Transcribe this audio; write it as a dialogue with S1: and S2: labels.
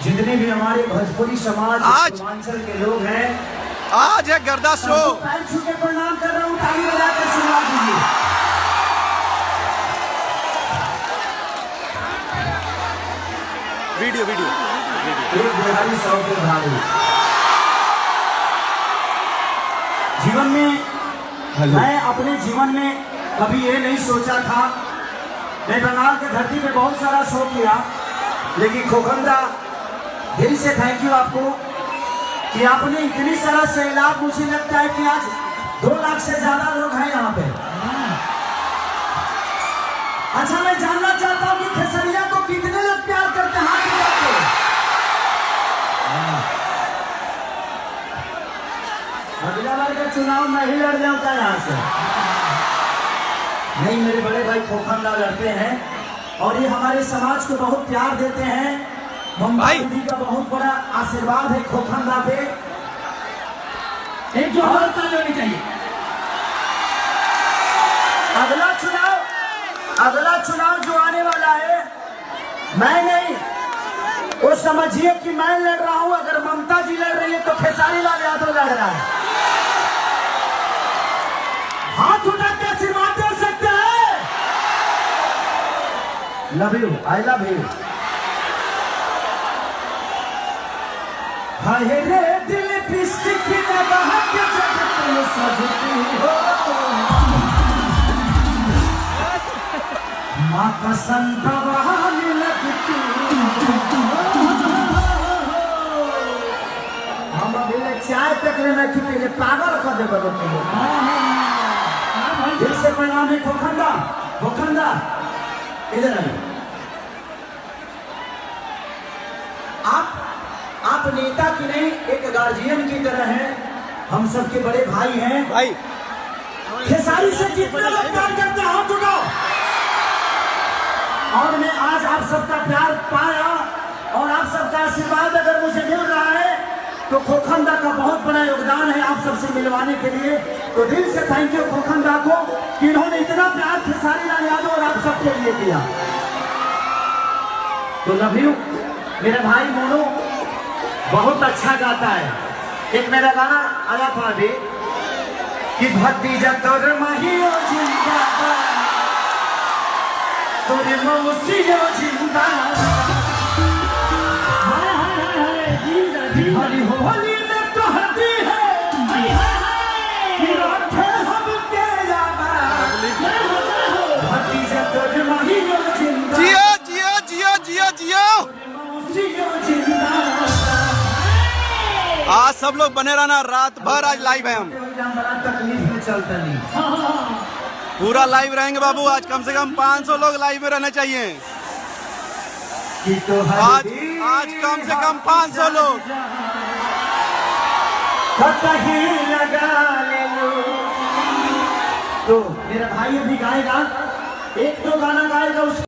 S1: जितने भी हमारे भोजपुरी समाज पूर्वांचल के लोग हैं,
S2: आज है गर्दा शो।
S1: पैर छू के प्रणाम कर रहा हूँ, ताली बजाकर सुना दीजिए।
S2: वीडियो वीडियो
S1: एक बिहारी 100 के भारी। जीवन में मैं अपने जीवन में कभी ये नहीं सोचा था। मैं बंगाल के धरती पे बहुत सारा शो किया, लेकिन खोखंदा दिल से थैंक यू आपको कि आपने इतनी सारा सैलाब, मुझे लगता है कि आज 2 लाख से ज्यादा लोग हैं यहाँ पे। अच्छा, मैं जानना चाहता हूँ कि खेसरिया को कितने लोग प्यार करते हैं, हाथ उठाते हैं। अगला बार का चुनाव मैं ही लड़ जाऊंगा यहाँ से। नहीं, मेरे बड़े भाई खोखंदा लड़ते हैं और ये हमारे समाज को बहुत प्यार देते हैं। ममता दीदी का बहुत बड़ा आशीर्वाद है खोखंदा पे। एक जो होनी चाहिए। अगला चुनाव जो आने वाला है, मैं नहीं, वो समझिए कि मैं लड़ रहा हूं। अगर ममता जी लड़ रही है तो खेसारी लाल यादव लड़ रहा है। हाथ उठा के आशीर्वाद दे सकते हैं। Love you, I love you. हाय रे दिल पिस्टिक लगा के जब तुम सजती हो, माँ कसम गवाने लगती। हम अभी चाय तक लेना कि पहले पागल कर दे बदलते हैं। दिल से प्रणाम है खोखंदा। खोखंदा इधर आइए। आप नेता की नहीं, एक गार्जियन की तरह हैं। हम सबके बड़े भाई हैं।
S2: भाई
S1: खेसारी से जितने लोग प्यार करते हैं हाथ उठाओ। और मैं आज आप सबका प्यार पाया और आप सबका आशीर्वाद अगर मुझे मिल रहा है तो खोखंदा का बहुत बड़ा योगदान है आप सबसे मिलवाने के लिए। तो दिल से थैंक यू खोखंदा को कि इन्होंने इतना प्यार खेसारी लाल यादव और आप सबके लिए किया। तो लव यू। मेरा भाई मोनू बहुत अच्छा गाता है। एक मेरा गाना आया था अभी कि भतीजा तोर महियो जिंदाबाद, तोरे मौसियो जिंदाबाद, हरी होली में तो हदी है कि रखे हम तेरा भतीजा तोर महियो जिंदाबाद,
S2: जियो जियो जियो जियो जियो।
S1: मौसियो जिंदाबाद।
S2: आज सब लोग बने रहना, रात भर आज लाइव है। हम
S1: बड़ा तकलीफ में चलता नहीं,
S2: पूरा लाइव रहेंगे बाबू। आज कम से कम 500 लोग लाइव में रहने चाहिए। आज कम से कम 500 लोग।
S1: लगा ले लो। तो मेरा भाई अभी गाएगा, 1-2 गाना गाएगा।